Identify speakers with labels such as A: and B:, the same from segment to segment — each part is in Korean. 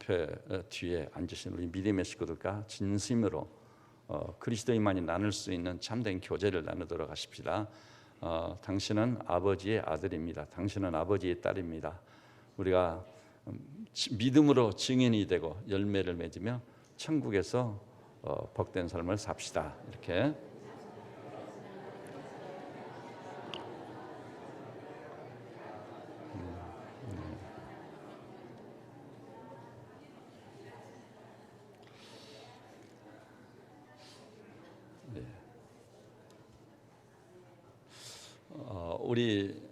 A: 앞에 뒤에 앉으신 우리 믿음의 식구들과 진심으로 그리스도인만이 나눌 수 있는 참된 교제를 나누도록 하십시다. 당신은 아버지의 아들입니다. 당신은 아버지의 딸입니다. 우리가 믿음으로 증인이 되고 열매를 맺으며 천국에서 복된 삶을 삽시다. 이렇게 우리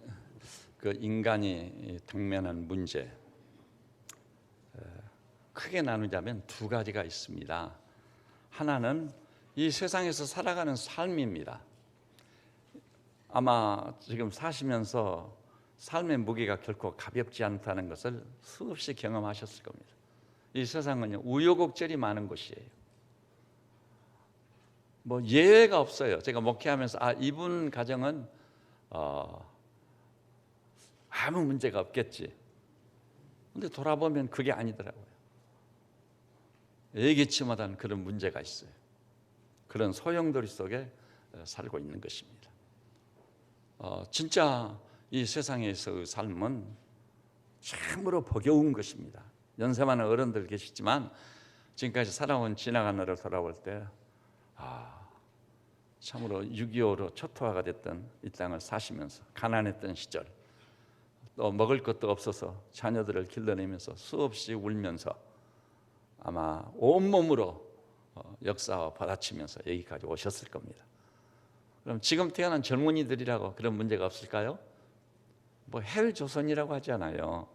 A: 그 인간이 당면한 문제 크게 나누자면 두 가지가 있습니다. 하나는 이 세상에서 살아가는 삶입니다. 아마 지금 사시면서 삶의 무게가 결코 가볍지 않다는 것을 수없이 경험하셨을 겁니다. 이 세상은요, 우여곡절이 많은 곳이에요. 뭐 예외가 없어요. 제가 목회하면서 이분 가정은 아무 문제가 없겠지. 근데 돌아보면 그게 아니더라고요. 예기치 못한 그런 문제가 있어요. 그런 소용돌이 속에 살고 있는 것입니다. 진짜 이 세상에서의 삶은 참으로 버거운 것입니다. 연세 많은 어른들 계시지만 지금까지 살아온 지나간 날을 돌아볼 때 참으로 6.25로 초토화가 됐던 이 땅을 사시면서 가난했던 시절, 또 먹을 것도 없어서 자녀들을 길러내면서 수없이 울면서 아마 온몸으로 역사와 받아치면서 여기까지 오셨을 겁니다. 그럼 지금 태어난 젊은이들이라고 그런 문제가 없을까요? 뭐 헬조선이라고 하잖아요.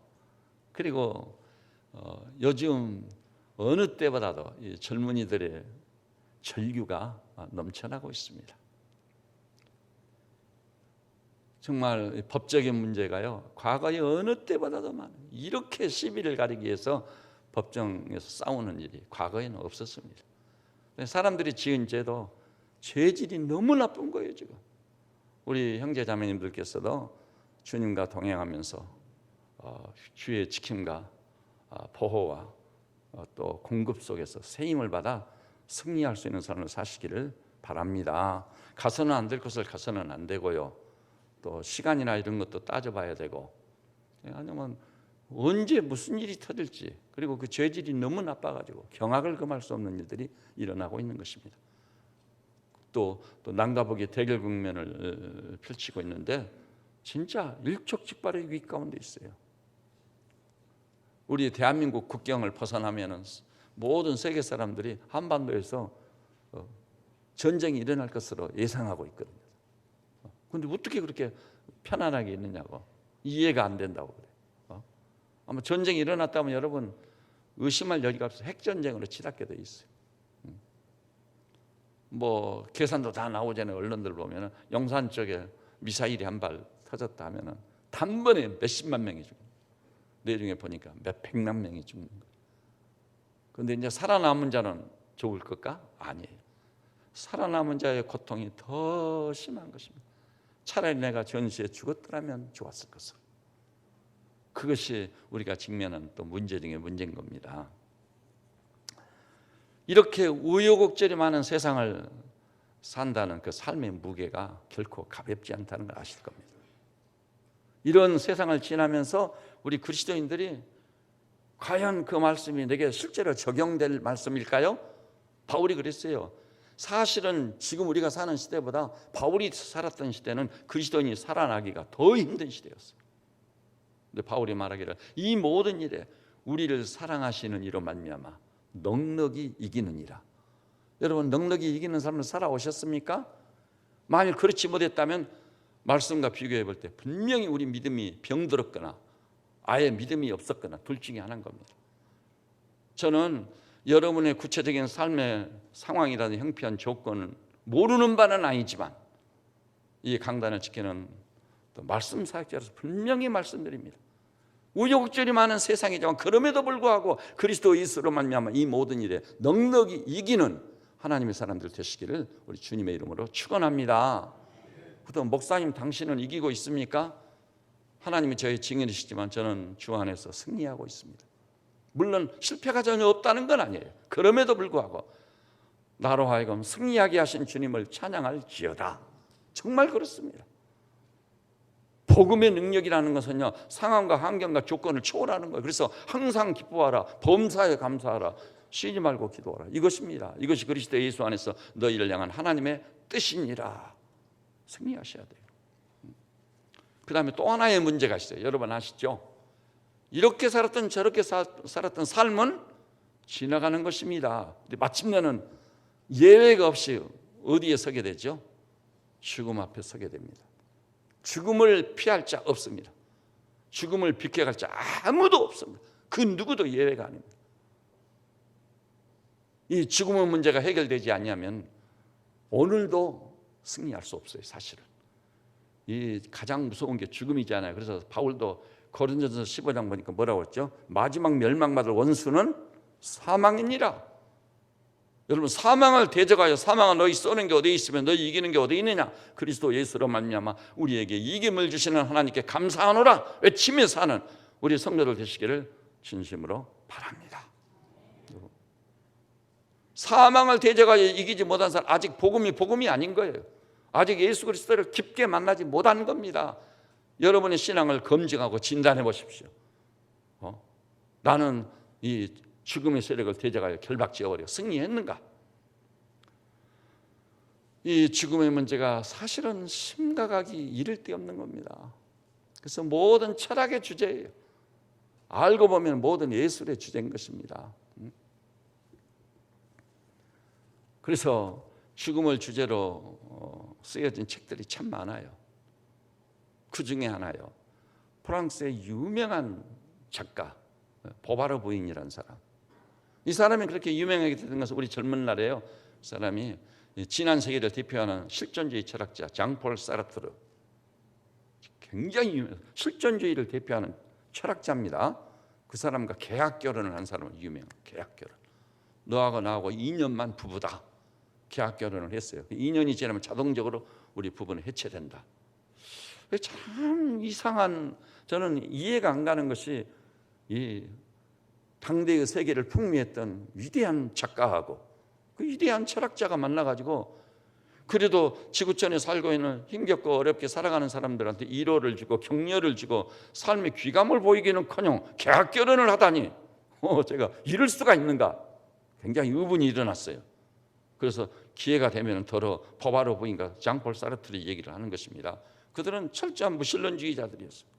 A: 그리고 요즘 어느 때보다도 이 젊은이들의 절규가 넘쳐나고 있습니다. 정말 법적인 문제가요, 과거의 어느 때보다도 많아요. 이렇게 시비를 가리기 위해서 법정에서 싸우는 일이 과거에는 없었습니다. 사람들이 지은 죄도 죄질이 너무 나쁜 거예요. 지금 우리 형제 자매님들께서도 주님과 동행하면서 주의 지킴과 보호와 또 공급 속에서 세임을 받아 승리할 수 있는 삶을 사시기를 바랍니다. 가서는 안 될 것을 가서는 안 되고요. 또 시간이나 이런 것도 따져봐야 되고, 아니면 언제 무슨 일이 터질지, 그리고 그 죄질이 너무 나빠가지고 경악을 금할 수 없는 일들이 일어나고 있는 것입니다. 또 남과 북의 대결 국면을 펼치고 있는데 진짜 일촉즉발의 위기 가운데 있어요. 우리 대한민국 국경을 벗어나면은 모든 세계 사람들이 한반도에서 전쟁이 일어날 것으로 예상하고 있거든요. 그런데 어떻게 그렇게 편안하게 있느냐고, 이해가 안 된다고 그래요. 아마 전쟁이 일어났다면 여러분 의심할 여지가 없어요. 핵전쟁으로 치닫게 돼 있어요. 뭐 계산도 다 나오잖아요. 언론들 보면은 용산 쪽에 미사일이 한 발 터졌다 하면은 단번에 몇십만 명이 죽는 거예요. 내중에 보니까 몇 백만 명이 죽는 거예요. 그런데 이제 살아남은 자는 좋을 것까? 아니에요. 살아남은 자의 고통이 더 심한 것입니다. 차라리 내가 전시에 죽었더라면 좋았을 것을. 그것이 우리가 직면한 또 문제 중에 문제인 겁니다. 이렇게 우여곡절이 많은 세상을 산다는 그 삶의 무게가 결코 가볍지 않다는 걸 아실 겁니다. 이런 세상을 지나면서 우리 그리스도인들이 과연 그 말씀이 내게 실제로 적용될 말씀일까요? 바울이 그랬어요. 사실은 지금 우리가 사는 시대보다 바울이 살았던 시대는 그리스도인이 살아나기가 더 힘든 시대였어요. 근데 바울이 말하기를 이 모든 일에 우리를 사랑하시는 이로 말미암아 넉넉히 이기느니라. 여러분, 넉넉히 이기는 삶을 살아오셨습니까? 만일 그렇지 못했다면 말씀과 비교해 볼 때 분명히 우리 믿음이 병들었거나 아예 믿음이 없었거나 둘 중에 하나인 겁니다. 저는 여러분의 구체적인 삶의 상황이라든 형편, 조건은 모르는 바는 아니지만 이 강단을 지키는 또 말씀 사역자로서 분명히 말씀드립니다. 우여곡절이 많은 세상이지만 그럼에도 불구하고 그리스도 예수로 말미암아 이 모든 일에 넉넉히 이기는 하나님의 사람들 되시기를 우리 주님의 이름으로 축원합니다. 그럼 목사님, 당신은 이기고 있습니까? 하나님이 저의 증인이시지만 저는 주 안에서 승리하고 있습니다. 물론 실패가 전혀 없다는 건 아니에요. 그럼에도 불구하고 나로 하여금 승리하게 하신 주님을 찬양할지어다. 정말 그렇습니다. 복음의 능력이라는 것은요, 상황과 환경과 조건을 초월하는 거예요. 그래서 항상 기뻐하라, 범사에 감사하라, 쉬지 말고 기도하라. 이것입니다. 이것이 그리스도 예수 안에서 너희를 향한 하나님의 뜻이니라. 승리하셔야 돼요. 그 다음에 또 하나의 문제가 있어요. 여러분 아시죠? 이렇게 살았던 저렇게 살았던 삶은 지나가는 것입니다. 근데 마침내는 예외가 없이 어디에 서게 되죠? 죽음 앞에 서게 됩니다. 죽음을 피할 자 없습니다. 죽음을 비켜갈 자 아무도 없습니다. 그 누구도 예외가 아닙니다. 이 죽음의 문제가 해결되지 않냐면 오늘도 승리할 수 없어요. 사실은 이 가장 무서운 게 죽음이잖아요. 그래서 바울도 고린도전서 15장 보니까 뭐라고 했죠? 마지막 멸망받을 원수는 사망이니라. 여러분, 사망을 대적하여 사망을 너희 쏘는 게 어디 있으면 너희 이기는 게 어디 있느냐? 그리스도 예수로 말미암아 우리에게 이김을 주시는 하나님께 감사하노라 외치며 사는 우리 성도들 되시기를 진심으로 바랍니다. 사망을 대적하여 이기지 못한 사람, 아직 복음이 아닌 거예요. 아직 예수 그리스도를 깊게 만나지 못한 겁니다. 여러분의 신앙을 검증하고 진단해 보십시오. 나는 이 죽음의 세력을 대적하여 결박지어버려 승리했는가? 이 죽음의 문제가 사실은 심각하기 이를 데 없는 겁니다. 그래서 모든 철학의 주제예요. 알고 보면 모든 예술의 주제인 것입니다. 그래서 죽음을 주제로 쓰여진 책들이 참 많아요. 그 중에 하나요, 프랑스의 유명한 작가 보바르 부인이라는 사람. 이 사람이 그렇게 유명하게 된 것은 우리 젊은 날에요. 이 사람이 지난 세기를 대표하는 실존주의 철학자 장폴 사르트르, 굉장히 유명해요. 실존주의를 대표하는 철학자입니다. 그 사람과 계약 결혼을 한 사람은 유명해요. 계약 결혼. 너하고 나하고 2년만 부부다. 계약 결혼을 했어요. 2년이 지나면 자동적으로 우리 부부는 해체된다. 참 이상한, 저는 이해가 안 가는 것이 이 당대의 세계를 풍미했던 위대한 작가하고 그 위대한 철학자가 만나가지고 그래도 지구촌에 살고 있는 힘겹고 어렵게 살아가는 사람들한테 위로를 주고 격려를 주고 삶의 귀감을 보이기는커녕 계약 결혼을 하다니 제가 이럴 수가 있는가? 굉장히 의문이 일어났어요. 그래서 기회가 되면 더러 보바르 부인과 장폴 사르트르 얘기를 하는 것입니다. 그들은 철저한 무신론주의자들이었어요.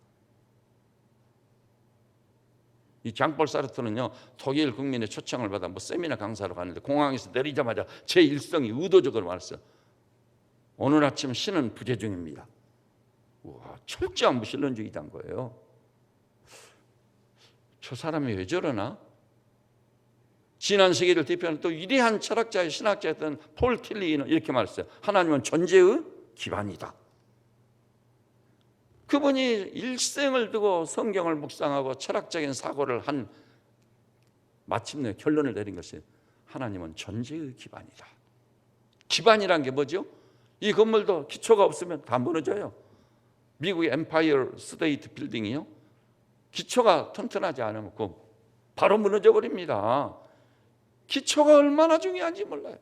A: 이 장폴 사르트르는요, 독일 국민의 초청을 받아 세미나 강사로 가는데 공항에서 내리자마자 제 일성이 의도적으로 말했어요. 오늘 아침 신은 부재 중입니다. 우와, 철저한 무신론주의자인 거예요. 저 사람이 왜 저러나? 지난 세기를 대표하는 또 위대한 철학자의 신학자였던 폴 틸리는 이렇게 말했어요. 하나님은 존재의 기반이다. 그분이 일생을 두고 성경을 묵상하고 철학적인 사고를 한 마침내 결론을 내린 것이 하나님은 존재의 기반이다. 기반이란 게 뭐죠? 이 건물도 기초가 없으면 다 무너져요. 미국의 엠파이어 스테이트 빌딩이요, 기초가 튼튼하지 않으면 바로 무너져 버립니다. 기초가 얼마나 중요한지 몰라요.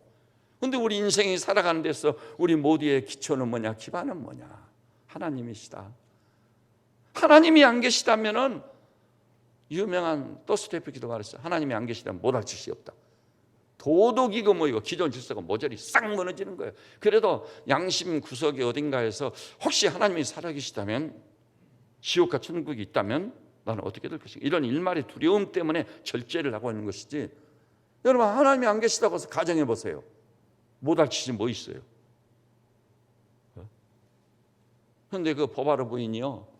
A: 그런데 우리 인생이 살아가는 데서 우리 모두의 기초는 뭐냐? 기반은 뭐냐? 하나님이시다. 하나님이 안 계시다면은 유명한 도스토옙스키도 말했어요. 하나님이 안 계시다면 못할 짓이 없다. 도덕이고 뭐이고 기존 질서가 모조리 싹 무너지는 거예요. 그래도 양심 구석에 어딘가에서 혹시 하나님이 살아계시다면, 지옥과 천국이 있다면 나는 어떻게 될 것인가, 이런 일말의 두려움 때문에 절제를 하고 있는 것이지, 여러분 하나님이 안 계시다고 해서 가정해 보세요. 못할 짓이 뭐 있어요? 그런데 그 보바르 부인이요,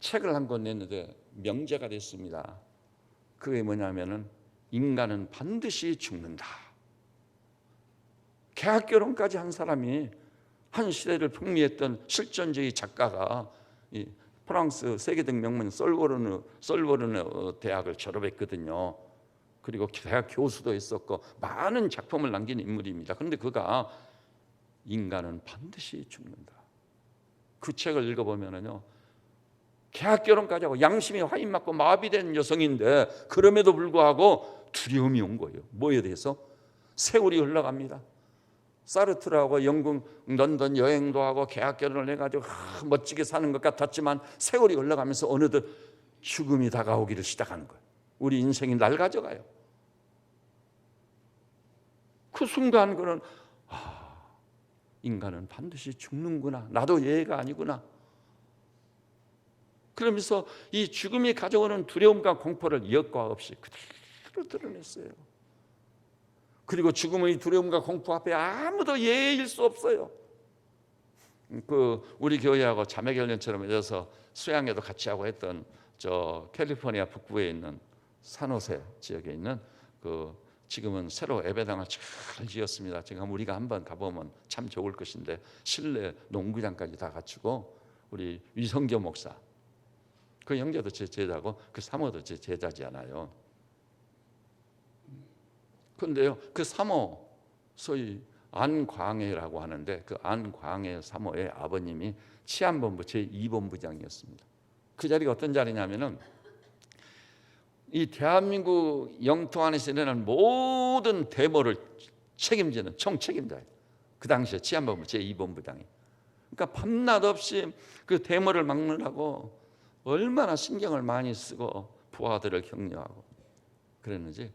A: 책을 한 권 냈는데 명제가 됐습니다. 그게 뭐냐면은 인간은 반드시 죽는다. 계약 결혼까지 한 사람이, 한 시대를 풍미했던 실존주의 작가가 이 프랑스 세계적 명문 솔보르느 대학을 졸업했거든요. 그리고 대학 교수도 했었고 많은 작품을 남긴 인물입니다. 그런데 그가 인간은 반드시 죽는다. 그 책을 읽어보면요, 계약 결혼까지 하고 양심이 화인 맞고 마비된 여성인데 그럼에도 불구하고 두려움이 온 거예요. 뭐에 대해서? 세월이 흘러갑니다. 사르트르하고 영국 런던 여행도 하고 계약 결혼을 해가지고 멋지게 사는 것 같았지만 세월이 흘러가면서 어느덧 죽음이 다가오기를 시작하는 거예요. 우리 인생이 날 가져가요. 그 순간 그는 인간은 반드시 죽는구나. 나도 예외가 아니구나. 그러면서 이 죽음이 가져오는 두려움과 공포를 여과 없이 그대로 드러냈어요. 그리고 죽음의 두려움과 공포 앞에 아무도 예일 수 없어요. 우리 교회하고 자매결연처럼 해서 수양회도 같이 하고 했던 저 캘리포니아 북부에 있는 산호세 지역에 있는 지금은 새로 예배당을 잘 지었습니다. 지금 우리가 한번 가보면 참 좋을 것인데 실내 농구장까지 다 갖추고 우리 위성교 목사 그 형제도 제 제자고 그 사모도 제 제자잖아요. 그런데요, 그 사모 소위 안광해라고 하는데 그 안광해 사모의 아버님이 치안본부 제2본부장이었습니다. 그 자리가 어떤 자리냐면은 이 대한민국 영토 안에서 일어나는 모든 데모를 책임지는 총책임자예요. 그 당시에 치안본부 제2본부장이. 그러니까 밤낮 없이 그 데모를 막느라고 얼마나 신경을 많이 쓰고 부하들을 격려하고 그랬는지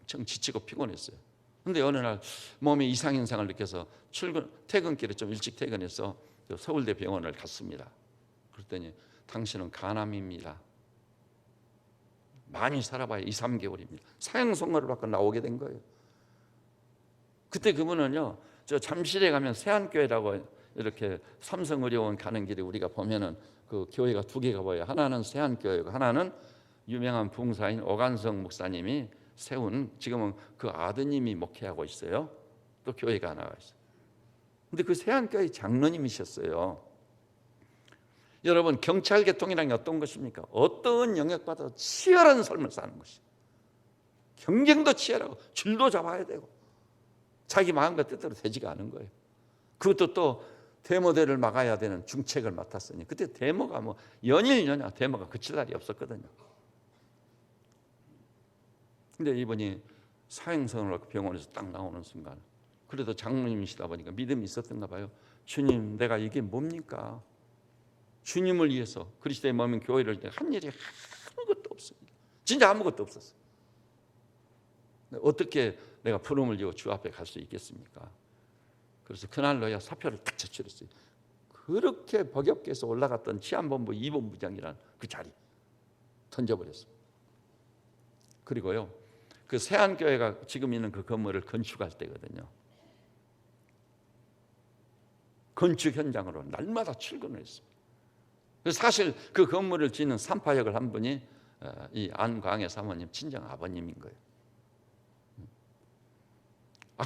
A: 엄청 지치고 피곤했어요. 그런데 어느 날 몸에 이상 현상을 느껴서 퇴근길에 좀 일찍 퇴근해서 서울대 병원을 갔습니다. 그랬더니 당신은 간암입니다. 많이 살아봐야 2, 3개월입니다. 사형 선고를 받고 나오게 된 거예요. 그때 그분은요, 저 잠실에 가면 세안교회라고 이렇게 삼성의료원 가는 길에 우리가 보면은 그 교회가 두 개가 보여요. 하나는 세안교회고 하나는 유명한 부흥사인 오간성 목사님이 세운, 지금은 그 아드님이 목회하고 있어요. 또 교회가 하나가 있어요. 근데 그 세안교회 장로님이셨어요. 여러분, 경찰 계통이란 게 어떤 것입니까? 어떤 영역보다 치열한 삶을 사는 것이. 경쟁도 치열하고 줄도 잡아야 되고 자기 마음과 뜻대로 되지가 않은 거예요. 그것도 또 데모대를 막아야 되는 중책을 맡았으니 그때 데모가 뭐 연일연야 데모가 그칠 날이 없었거든요. 근데 이분이 사형선을 받고 병원에서 딱 나오는 순간 그래도 장로님이시다 보니까 믿음이 있었던가 봐요. 주님, 내가 이게 뭡니까? 주님을 위해서 그리스도의 몸인 교회를 한 일이 아무것도 없습니다. 진짜 아무것도 없었어요. 어떻게 내가 부름을 지고 주 앞에 갈 수 있겠습니까? 그래서 그날로야 사표를 딱 제출했어요. 그렇게 버겁게 해서 올라갔던 치안본부 2본부장이란 그 자리 던져버렸습니다. 그리고요, 그 세안교회가 지금 있는 그 건물을 건축할 때거든요. 건축 현장으로 날마다 출근을 했습니다. 사실 그 건물을 짓는 산파역을 한 분이 이 안광해 사모님 친정 아버님인 거예요.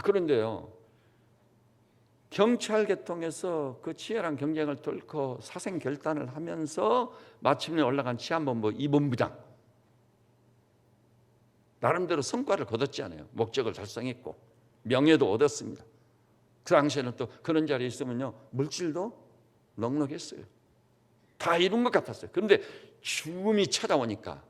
A: 그런데요, 경찰 계통에서 그 치열한 경쟁을 뚫고 사생 결단을 하면서 마침내 올라간 치안본부 2본부장, 나름대로 성과를 거뒀지 않아요. 목적을 달성했고 명예도 얻었습니다. 그 당시에는 또 그런 자리에 있으면요, 물질도 넉넉했어요. 다 이룬 것 같았어요. 그런데 죽음이 찾아오니까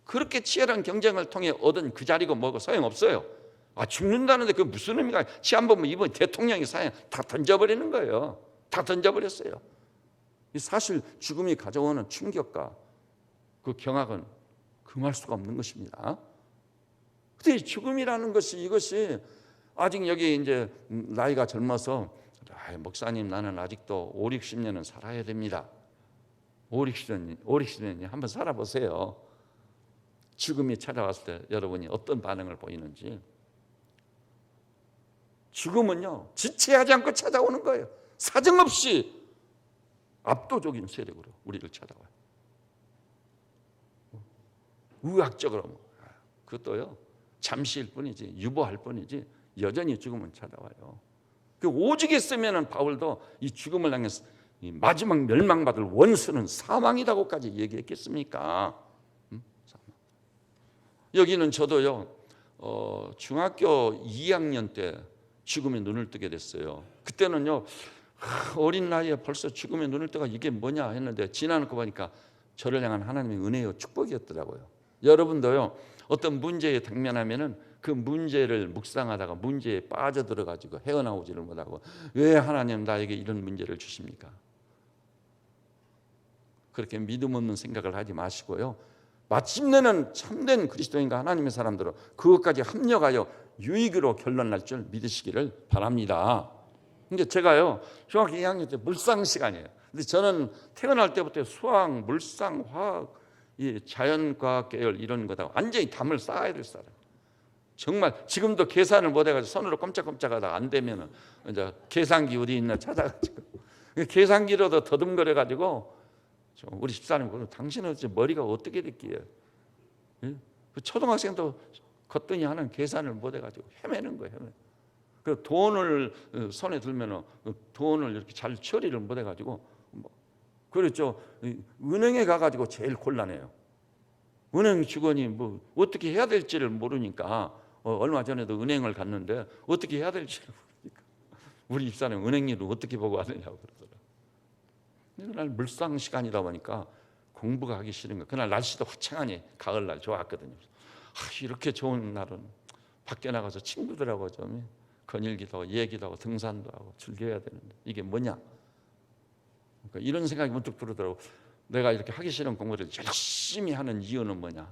A: 그렇게 치열한 경쟁을 통해 얻은 그 자리고 뭐고 소용없어요. 죽는다는데 그게 무슨 의미가? 치안본부 이번 대통령이 사형 다 던져버리는 거예요. 다 던져버렸어요. 사실 죽음이 가져오는 충격과 그 경악은 금할 수가 없는 것입니다. 근데 죽음이라는 것이 이것이 아직 여기 이제 나이가 젊어서 목사님 나는 아직도 5, 60년은 살아야 됩니다. 5, 60년이 한번 살아보세요. 죽음이 찾아왔을 때 여러분이 어떤 반응을 보이는지. 죽음은요, 지체하지 않고 찾아오는 거예요. 사정없이 압도적인 세력으로 우리를 찾아와요. 의학적으로 그것도요, 잠시일 뿐이지, 유보할 뿐이지 여전히 죽음은 찾아와요. 오직 있으면 바울도 이 죽음을 향해서 이 마지막 멸망받을 원수는 사망이라고까지 얘기했겠습니까? 여기는 저도요, 중학교 2학년 때 죽음에 눈을 뜨게 됐어요. 그때는요, 어린 나이에 벌써 죽음에 눈을 뜨고 이게 뭐냐 했는데 지나놓고 보니까 저를 향한 하나님의 은혜요 축복이었더라고요. 여러분도요 어떤 문제에 당면하면은 그 문제를 묵상하다가 문제에 빠져들어 가지고 헤어나오지를 못하고 왜 하나님 나에게 이런 문제를 주십니까? 그렇게 믿음 없는 생각을 하지 마시고요. 마침내는 참된 그리스도인과 하나님의 사람들은 그것까지 합력하여 유익으로 결론날 줄 믿으시기를 바랍니다. 근데 제가요 중학교 2학년 때 물상 시간이에요. 근데 저는 태어날 때부터 수학, 물상, 화학, 이 자연과학 계열 이런 거다 완전히 담을 쌓아야 될 사람. 정말 지금도 계산을 못해가지고 손으로 꼼짝꼼짝하다가 안 되면은 이제 계산기 어디 있나 찾아가지고 계산기로도 더듬거려가지고 우리 집사람이 그러고 당신은 머리가 어떻게 됐기에 그 초등학생도 걷더니 하는 계산을 못해가지고 헤매는 거예요. 그 돈을 손에 들면은 돈을 이렇게 잘 처리를 못해가지고 그렇죠. 은행에 가가지고 제일 곤란해요. 은행 직원이 뭐 어떻게 해야 될지를 모르니까 얼마 전에도 은행을 갔는데 어떻게 해야 될지를 모르니까 우리 집사람 은행 일을 어떻게 보고 하느냐고 그러더라고요. 그날 물상 시간이다 보니까 공부가 하기 싫은 거예요. 그날 날씨도 화창하니 가을날 좋았거든요. 이렇게 좋은 날은 밖에 나가서 친구들하고 좀 거닐기도 하고 얘기도 하고 등산도 하고 즐겨야 되는데 이게 뭐냐. 그러니까 이런 생각이 문득 들더라고요. 내가 이렇게 하기 싫은 공부를 열심히 하는 이유는 뭐냐.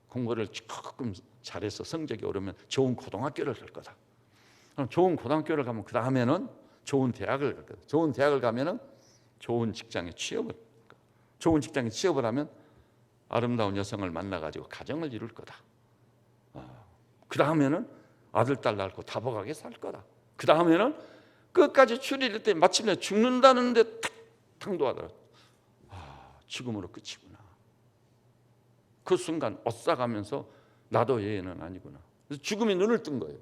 A: 공부를 조금 잘해서 성적이 오르면 좋은 고등학교를 갈 거다. 그럼 좋은 고등학교를 가면 그 다음에는 좋은 대학을 갈 거다. 좋은 대학을 가면은 좋은 직장에 취업을 좋은 직장에 취업을 하면 아름다운 여성을 만나가지고 가정을 이룰 거다. 그 다음에는 아들 딸 낳고 다복하게 살 거다. 그 다음에는 끝까지 추리를 때 마침내 죽는다는데 탁 당도하더라고. 죽음으로 끝이구나. 그 순간 어싸가면서 나도 얘는 아니구나. 그래서 죽음이 눈을 뜬 거예요.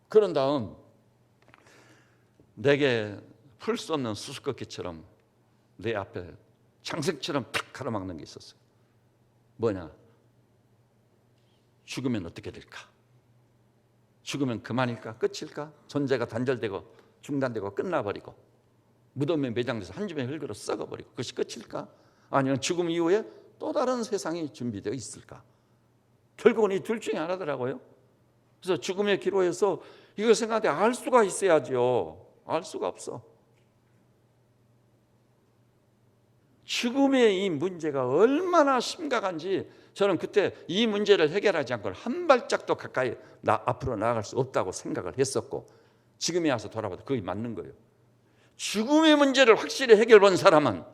A: 그런 다음 내게 풀 수 없는 수수께끼처럼 내 앞에 장색처럼 탁 가로막는 게 있었어요. 뭐냐? 죽으면 어떻게 될까? 죽으면 그만일까? 끝일까? 존재가 단절되고 중단되고 끝나버리고 무덤에 매장돼서 한 줌의 흙으로 썩어버리고 그것이 끝일까? 아니면 죽음 이후에 또 다른 세상이 준비되어 있을까? 결국은 이 둘 중에 하나더라고요. 그래서 죽음의 기로에서 이걸 생각하는데 알 수가 있어야죠. 알 수가 없어. 죽음의 이 문제가 얼마나 심각한지 저는 그때 이 문제를 해결하지 않고 한 발짝도 가까이 앞으로 나아갈 수 없다고 생각을 했었고 지금에 와서 돌아봐도 그게 맞는 거예요. 죽음의 문제를 확실히 해결 본 사람은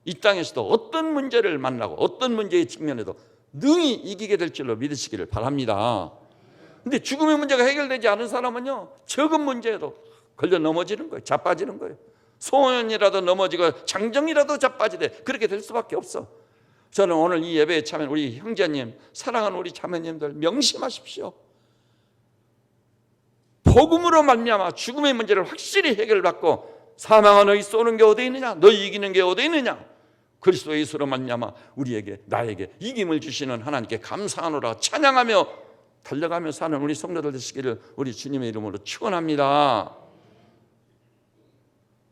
A: 이 땅에서도 어떤 문제를 만나고 어떤 문제에 직면해도 능히 이기게 될 줄로 믿으시기를 바랍니다. 근데 죽음의 문제가 해결되지 않은 사람은요 적은 문제에도 걸려 넘어지는 거예요. 자빠지는 거예요. 소원이라도 넘어지고 장정이라도 자빠지되 그렇게 될 수밖에 없어. 저는 오늘 이 예배에 참여한 우리 형제님, 사랑하는 우리 자매님들 명심하십시오. 복음으로 말미암아 죽음의 문제를 확실히 해결받고 사망아 너희 쏘는 게 어디 있느냐? 너희 이기는 게 어디 있느냐? 그리스도 예수로 말미암아 우리에게 나에게 이김을 주시는 하나님께 감사하노라 찬양하며 달려가며 사는 우리 성도들 되시기를 우리 주님의 이름으로 축원합니다.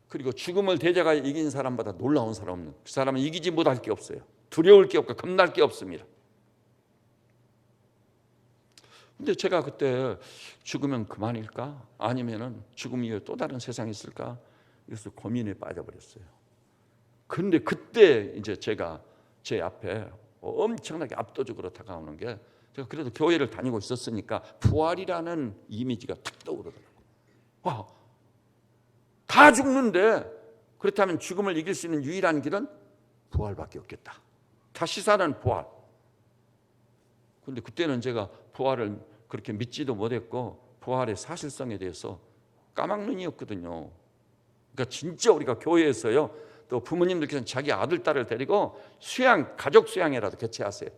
A: 그리고 죽음을 대적하여 이긴 사람보다 놀라운 사람 없는 그 사람은 이기지 못할 게 없어요. 두려울 게 없고 겁날 게 없습니다. 근데 제가 그때 죽으면 그만일까? 아니면은 죽음 이후에 또 다른 세상이 있을까? 그래서 고민에 빠져버렸어요. 근데 그때 이제 제가 제 앞에 엄청나게 압도적으로 다가오는 게 제가 그래도 교회를 다니고 있었으니까 부활이라는 이미지가 탁 떠오르더라고요. 와, 다 죽는데 그렇다면 죽음을 이길 수 있는 유일한 길은 부활밖에 없겠다. 다시 사는 부활. 근데 그때는 제가 부활을 그렇게 믿지도 못했고 부활의 사실성에 대해서 까막눈이었거든요. 그러니까 진짜 우리가 교회에서요 또 부모님들께서는 자기 아들, 딸을 데리고 수양, 가족 수양회라도 개최하세요.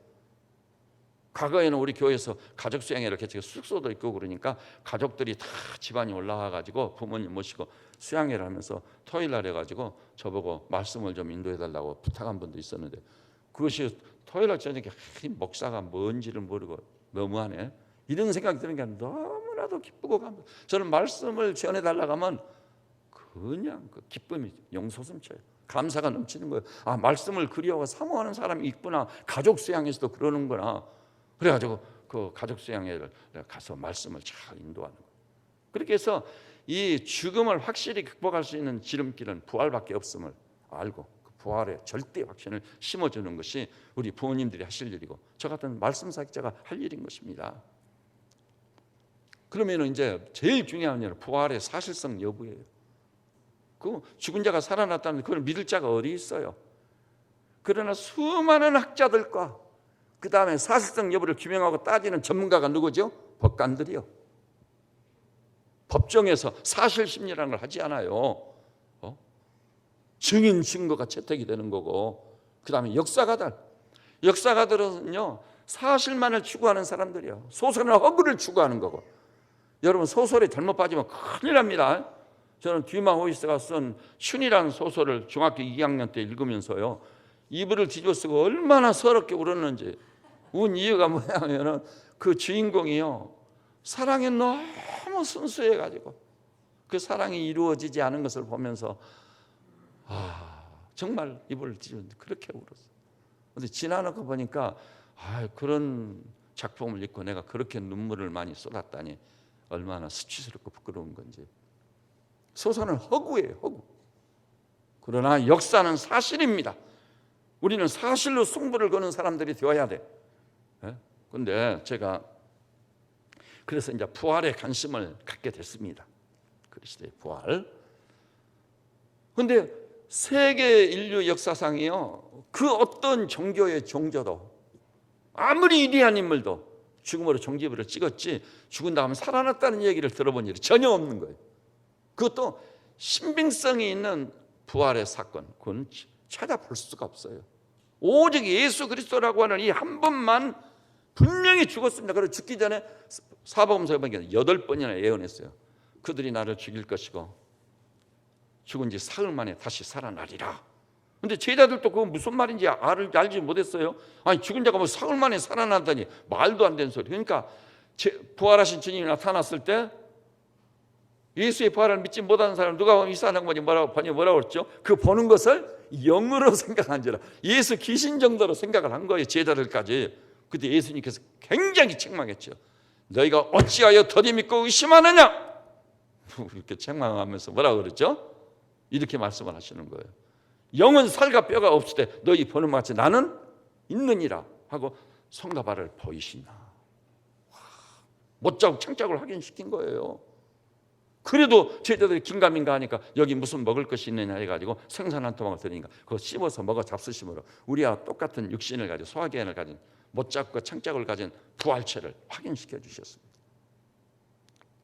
A: 과거에는 우리 교회에서 가족 수양회를 개최해서 숙소도 있고 그러니까 가족들이 다 집안이 올라와가지고 부모님 모시고 수양회를 하면서 토요일 날 해가지고 저보고 말씀을 좀 인도해달라고 부탁한 분도 있었는데 그것이 토요일 날 저녁에 목사가 뭔지를 모르고 너무하네 이런 생각이 드는 게 너무나도 기쁘고 감동. 저는 말씀을 전해달라고 하면 그냥 그 기쁨이 용솟음쳐요. 감사가 넘치는 거예요. 아, 말씀을 그리워하고 사모하는 사람이 있구나. 가족 수양에서도 그러는구나. 그래가지고 그 가족 수양에 가서 말씀을 잘 인도하는 거예요. 그렇게 해서 이 죽음을 확실히 극복할 수 있는 지름길은 부활밖에 없음을 알고 그 부활의 절대 확신을 심어주는 것이 우리 부모님들이 하실 일이고 저 같은 말씀 사역자가 할 일인 것입니다. 그러면 이제 제일 중요한 일은 부활의 사실성 여부예요. 그 죽은 자가 살아났다는 그걸 믿을 자가 어디 있어요? 그러나 수많은 학자들과 그 다음에 사실성 여부를 규명하고 따지는 전문가가 누구죠? 법관들이요. 법정에서 사실심리라는 걸 하지 않아요. 증인 증거가 채택이 되는 거고, 그 다음에 역사가들은요 사실만을 추구하는 사람들이요. 소설은 허구를 추구하는 거고. 여러분 소설에 잘못 빠지면 큰일 납니다. 저는 듀마 호이스가 쓴 슌이라는 소설을 중학교 2학년 때 읽으면서요 이불을 뒤집어 쓰고 얼마나 서럽게 울었는지. 운 이유가 뭐냐면은 그 주인공이요 사랑에 너무 순수해가지고 그 사랑이 이루어지지 않은 것을 보면서 정말 이불을 뒤집었는데 그렇게 울었어요. 근데 지나놓고 보니까 그런 작품을 읽고 내가 그렇게 눈물을 많이 쏟았다니 얼마나 수치스럽고 부끄러운 건지. 소설은 허구예요, 허구. 그러나 역사는 사실입니다. 우리는 사실로 승부를 거는 사람들이 되어야 돼. 그런데 제가 그래서 이제 부활에 관심을 갖게 됐습니다. 그리스도의 부활. 그런데 세계 인류 역사상이요 그 어떤 종교의 종교도 아무리 위대한 인물도 죽음으로 종지부를 찍었지 죽은 다음 살아났다는 얘기를 들어본 일이 전혀 없는 거예요. 그것도 신빙성이 있는 부활의 사건, 그건 찾아볼 수가 없어요. 오직 예수 그리스도라고 하는 이 한 분만 분명히 죽었습니다. 그래서 죽기 전에 사복음서에 보니까 8번이나 예언했어요. 그들이 나를 죽일 것이고 죽은 지 사흘 만에 다시 살아나리라. 근데 제자들도 그거 무슨 말인지 알지 못했어요. 아니 죽은 자가 뭐 사흘 만에 살아난다니 말도 안 되는 소리. 그러니까 부활하신 주님이 나타났을 때 예수의 부활을 믿지 못하는 사람 누가 이사한 양반이 뭐라고 그랬죠? 그 보는 것을 영으로 생각한지라. 예수 귀신 정도로 생각을 한 거예요. 제자들까지. 그때 예수님께서 굉장히 책망했죠. 너희가 어찌하여 더디 믿고 의심하느냐? 이렇게 책망하면서 뭐라고 그랬죠? 이렇게 말씀을 하시는 거예요. 영은 살과 뼈가 없을 때 너희 보는 것 같이 나는 있느니라 하고 손과 발을 보이시나. 못자국 창자국을 확인시킨 거예요. 그래도 제자들이 긴가민가 하니까 여기 무슨 먹을 것이 있느냐 해가지고 생선 한 토막을 드리니까 그거 씹어서 먹어 잡수심으로 우리와 똑같은 육신을 가지고 소화기관을 가진 못자국과 창자국을 가진 부활체를 확인시켜 주셨습니다.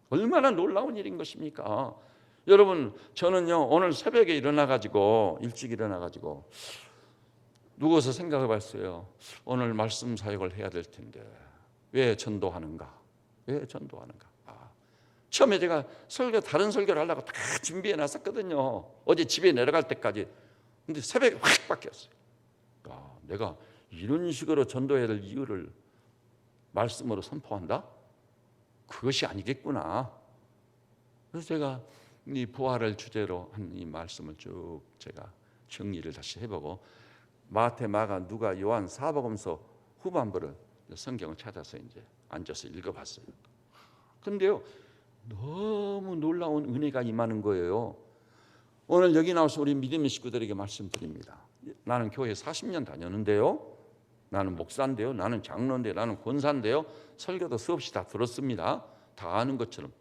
A: 얼마나 놀라운 일인 것입니까? 여러분 저는요 오늘 새벽에 일어나가지고 일찍 일어나가지고 누워서 생각해 봤어요. 오늘 말씀 사역을 해야 될 텐데 왜 전도하는가? 왜 전도하는가? 처음에 제가 다른 설교를 하려고 다 준비해 놨었거든요. 어제 집에 내려갈 때까지. 근데 새벽에 확 바뀌었어요. 내가 이런 식으로 전도해야 될 이유를 말씀으로 선포한다? 그것이 아니겠구나. 그래서 제가 이 부활을 주제로 한 이 말씀을 쭉 제가 정리를 다시 해보고 마태, 마가, 누가, 요한, 사복음서 후반부를 성경을 찾아서 이제 앉아서 읽어봤어요. 그런데요 너무 놀라운 은혜가 임하는 거예요. 오늘 여기 나와서 우리 믿음의 식구들에게 말씀드립니다. 나는 교회 40년 다녔는데요. 나는 목사인데요. 나는 장로인데요. 나는 권사인데요. 설교도 수없이 다 들었습니다. 다 아는 것처럼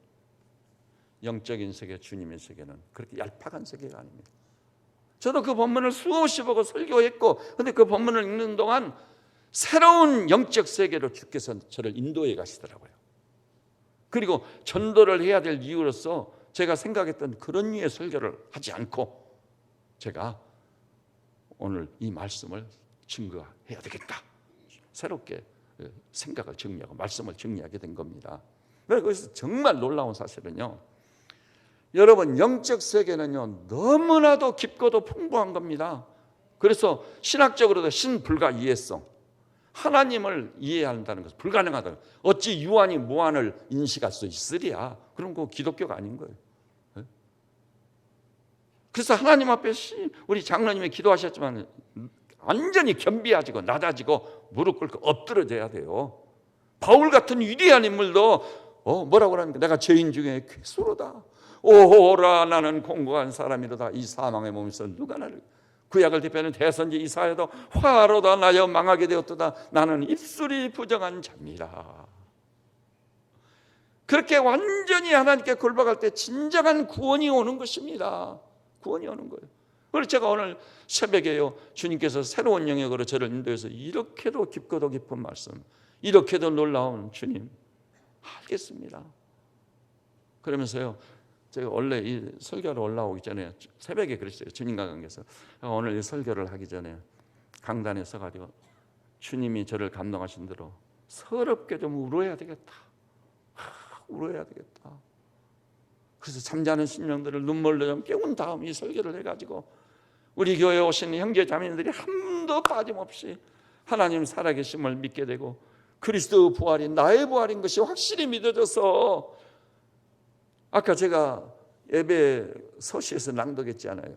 A: 영적인 세계, 주님의 세계는 그렇게 얄팍한 세계가 아닙니다. 저도 그 본문을 수없이 보고 설교했고 그런데 그 본문을 읽는 동안 새로운 영적 세계로 주께서 저를 인도해 가시더라고요. 그리고 전도를 해야 될 이유로서 제가 생각했던 그런 류의 설교를 하지 않고 제가 오늘 이 말씀을 증거해야 되겠다. 새롭게 생각을 정리하고 말씀을 정리하게 된 겁니다. 그래서 정말 놀라운 사실은요. 여러분 영적 세계는요 너무나도 깊고도 풍부한 겁니다. 그래서 신학적으로도 신불가 이해성. 하나님을 이해한다는 것은 불가능하다. 어찌 유한이 무한을 인식할 수 있으랴? 그럼 그거 기독교가 아닌 거예요. 그래서 하나님 앞에 우리 장로님이 기도하셨지만 완전히 겸비해지고 낮아지고 무릎 꿇고 엎드려져야 돼요. 바울 같은 위대한 인물도 뭐라고 그러는가? 내가 죄인 중에 괴수로다. 오호라 나는 공고한 사람이로다. 이 사망의 몸에서 누가 나를. 구약을 대표하는 대선지 이사야도 화로다 나여 망하게 되었도다. 나는 입술이 부정한 자입니다. 그렇게 완전히 하나님께 굴복할 때 진정한 구원이 오는 것입니다. 구원이 오는 거예요. 그래서 제가 오늘 새벽에요, 주님께서 새로운 영역으로 저를 인도해서 이렇게도 깊고도 깊은 말씀, 이렇게도 놀라운 주님 알겠습니다. 그러면서요, 제가 원래 이 설교를 올라오기 전에 새벽에 그랬어요. 주님과 관계에서 오늘 이 설교를 하기 전에 강단에 서가지고 주님이 저를 감동하신 대로 서럽게 좀 울어야 되겠다. 울어야 되겠다. 그래서 잠자는 심령들을 눈물로 좀 깨운 다음 이 설교를 해가지고 우리 교회에 오신 형제 자매들이 한도 빠짐없이 하나님 살아계심을 믿게 되고 그리스도 부활이 나의 부활인 것이 확실히 믿어져서, 아까 제가 예배 서시에서 낭독했잖아요.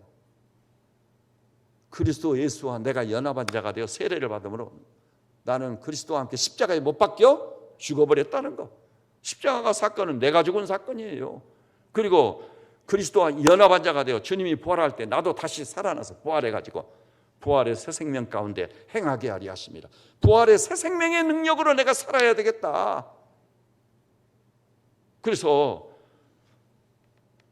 A: 그리스도 예수와 내가 연합한 자가 되어 세례를 받음으로 나는 그리스도와 함께 십자가에 못 박혀 죽어버렸다는 거. 십자가 사건은 내가 죽은 사건이에요. 그리고 그리스도와 연합한 자가 되어 주님이 부활할 때 나도 다시 살아나서 부활해가지고 부활의 새 생명 가운데 행하게 하리 하십니다. 부활의 새 생명의 능력으로 내가 살아야 되겠다. 그래서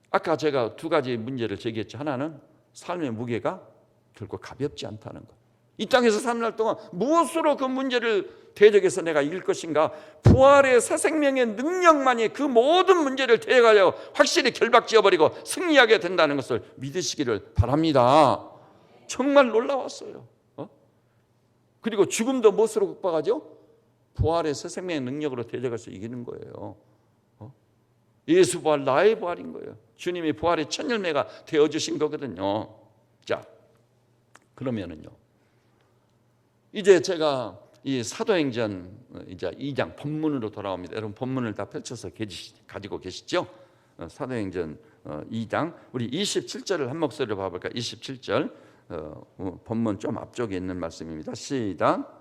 A: 아까 제가 두 가지 문제를 제기했죠. 하나는 삶의 무게가 결코 가볍지 않다는 것. 이 땅에서 사는 날 동안 무엇으로 그 문제를 대적해서 내가 이길 것인가? 부활의 새 생명의 능력만이 그 모든 문제를 대적하여 확실히 결박지어버리고 승리하게 된다는 것을 믿으시기를 바랍니다. 정말 놀라웠어요. 그리고 죽음도 무엇으로 극복하죠? 부활의 새 생명의 능력으로 대적해서 이기는 거예요. 예수 부활, 나의 부활인 거예요. 주님이 부활의 첫 열매가 되어주신 거거든요. 자, 그러면은요, 이제 제가 이 사도행전 이제 2장 본문으로 돌아옵니다. 여러분 본문을 다 펼쳐서 가지고 계시죠? 사도행전 2장 우리 27절을 한 목소리로 봐볼까요? 27절 본문 좀 앞쪽에 있는 말씀입니다. 시작.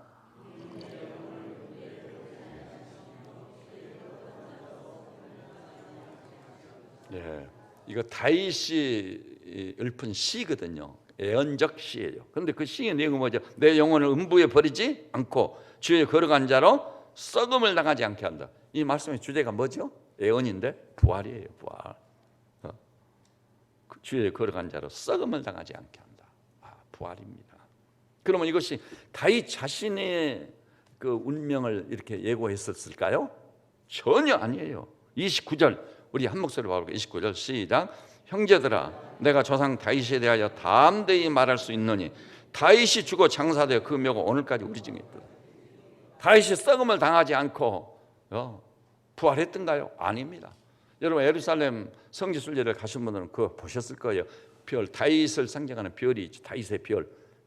A: 네, 이거 다윗이 읊은 시거든요. 애언적 시예요. 그런데 그 시의 내용은 뭐죠? 내 영혼을 음부에 버리지 않고 주에 걸어간 자로 썩음을 당하지 않게 한다. 이 말씀의 주제가 뭐죠? 애언인데 부활이에요. 부활. 주에 걸어간 자로 썩음을 당하지 않게 한다. 부활입니다. 그러면 이것이 다윗 자신의 그 운명을 이렇게 예고했었을까요? 전혀 아니에요. 29절 우리 한 목소리로 봐볼게요. 29절 시작. 형제들아, 내가 조상 다윗에 대하여 담대히 말할 수 있느니 다윗이 죽어 장사되어 그 묘가 오늘까지 우리 중에 있다. 다윗이 썩음을 당하지 않고 부활했던가요? 아닙니다. 여러분 예루살렘 성지순례를 가신 분들은 그거 보셨을 거예요. 별, 다윗을 상징하는 별이 있죠. 다윗의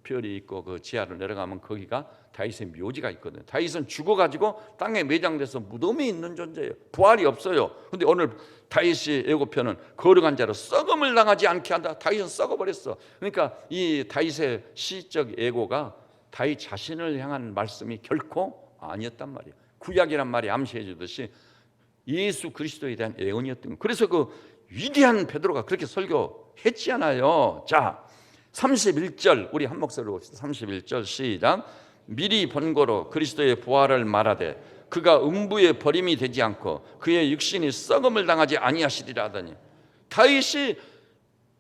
A: 별이 있고 그 지하로 내려가면 거기가 다윗의 묘지가 있거든요. 다윗은 죽어가지고 땅에 매장돼서 무덤에 있는 존재예요. 부활이 없어요. 그런데 오늘 다윗이 예고편은 거룩한 자로 썩음을 당하지 않게 한다. 다윗은 썩어버렸어. 그러니까 이 다윗의 시적 예고가 다윗 자신을 향한 말씀이 결코 아니었단 말이에요. 구약이란 말이 암시해 주듯이 예수 그리스도에 대한 예언이었던 거예요. 그래서 그 위대한 베드로가 그렇게 설교했잖아요. 자, 31절 우리 한 목소리로 봅시다. 31절 시작. 미리 본고로 그리스도의 부활을 말하되 그가 음부에 버림이 되지 않고 그의 육신이 썩음을 당하지 아니하시리라 하더니 다윗이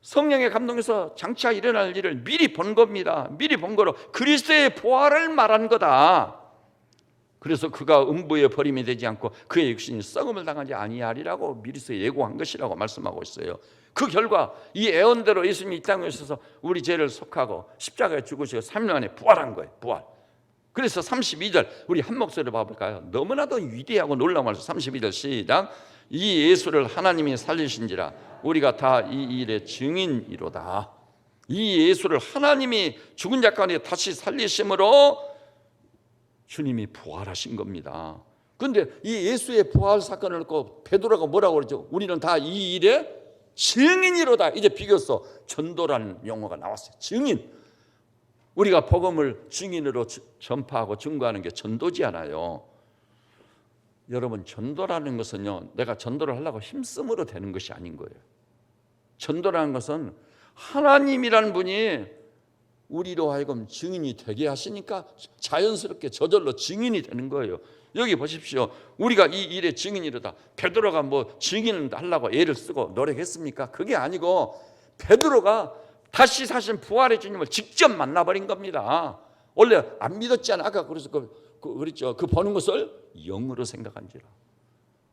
A: 성령의 감동에서 장차 일어날 일을 미리 본 겁니다. 미리 본 거로 그리스도의 부활을 말한 거다. 그래서 그가 음부에 버림이 되지 않고 그의 육신이 썩음을 당하지 아니하리라고 미리서 예고한 것이라고 말씀하고 있어요. 그 결과 이 예언대로 예수님이 이 땅에 오셔서 우리 죄를 속하고 십자가에 죽으시고 3일 만에 부활한 거예요. 부활. 그래서 32절 우리 한 목소리로 봐볼까요? 너무나도 위대하고 놀라운 말씀. 32절 시작. 이 예수를 하나님이 살리신지라 우리가 다 이 일의 증인이로다. 이 예수를 하나님이 죽은 자 가운데 다시 살리심으로 주님이 부활하신 겁니다. 그런데 이 예수의 부활 사건을 놓고 베드로가 뭐라고 그러죠? 우리는 다 이 일의 증인이로다. 이제 비교서 전도라는 용어가 나왔어요. 증인. 우리가 복음을 증인으로 전파하고 증거하는 게 전도지 않아요. 여러분, 전도라는 것은요, 내가 전도를 하려고 힘쓰므로 되는 것이 아닌 거예요. 전도라는 것은 하나님이라는 분이 우리로 하여금 증인이 되게 하시니까 자연스럽게 저절로 증인이 되는 거예요. 여기 보십시오. 우리가 이 일의 증인이로다. 베드로가 뭐 증인을 하려고 애를 쓰고 노력했습니까? 그게 아니고 베드로가 다시 사신 부활의 주님을 직접 만나버린 겁니다. 원래 안 믿었잖아. 아까 그래서 그랬죠. 그 보는 것을 영으로 생각한지라.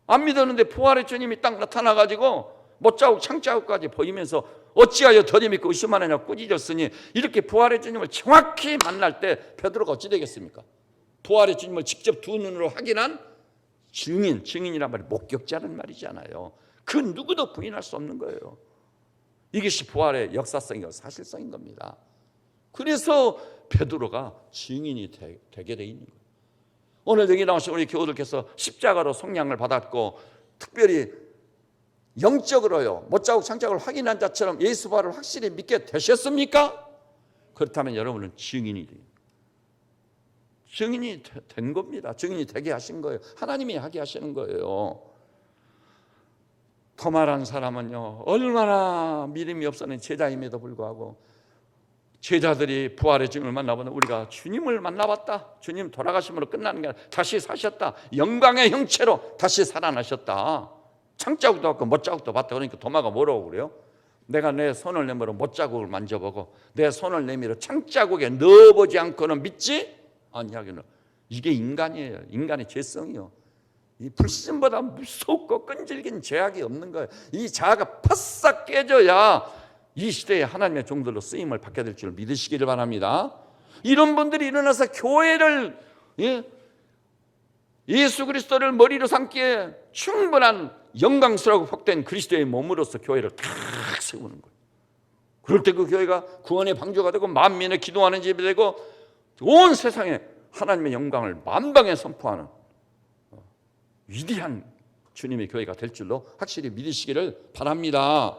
A: 안 믿었는데 부활의 주님이 딱 나타나가지고 못자국 창자국까지 보이면서 어찌하여 더디 믿고 의심하느냐 꾸짖었으니, 이렇게 부활의 주님을 정확히 만날 때 베드로가 어찌 되겠습니까? 부활의 주님을 직접 두 눈으로 확인한 증인이란 말이 목격자라는 말이잖아요. 그 누구도 부인할 수 없는 거예요. 이것이 부활의 역사성이고 사실성인 겁니다. 그래서 베드로가 증인이 되게 돼 있는 거예요. 오늘 여기 나오신 우리 교우들께서 십자가로 속량을 받았고 특별히 영적으로요, 못자국 창자국을 확인한 자처럼 예수 부활을 확실히 믿게 되셨습니까? 그렇다면 여러분은 증인이 돼요. 증인이 된 겁니다. 증인이 되게 하신 거예요. 하나님이 하게 하시는 거예요. 토마라는 사람은요, 얼마나 믿음이 없었는 제자임에도 불구하고 제자들이 부활의 주님을 만나보면 우리가 주님을 만나봤다, 주님 돌아가심으로 끝나는 게 아니라 다시 사셨다, 영광의 형체로 다시 살아나셨다, 창자국도 받고 못자국도 받다. 그러니까 도마가 뭐라고 그래요? 내가 내 손을 내밀어 못자국을 만져보고 내 손을 내밀어 창자국에 넣어보지 않고는 믿지 아니하기는. 이게 인간이에요. 인간의 죄성이요. 이 불신보다 무섭고 끈질긴 죄악이 없는 거예요. 이 자아가 바싹 깨져야 이 시대에 하나님의 종들로 쓰임을 받게 될 줄 믿으시기를 바랍니다. 이런 분들이 일어나서 교회를, 예수 그리스도를 머리로 삼기에 충분한 영광스러고 복된 그리스도의 몸으로서 교회를 탁 세우는 거예요. 그럴 때 그 교회가 구원의 방주가 되고 만민의 기도하는 집이 되고 온 세상에 하나님의 영광을 만방에 선포하는 위대한 주님의 교회가 될 줄로 확실히 믿으시기를 바랍니다.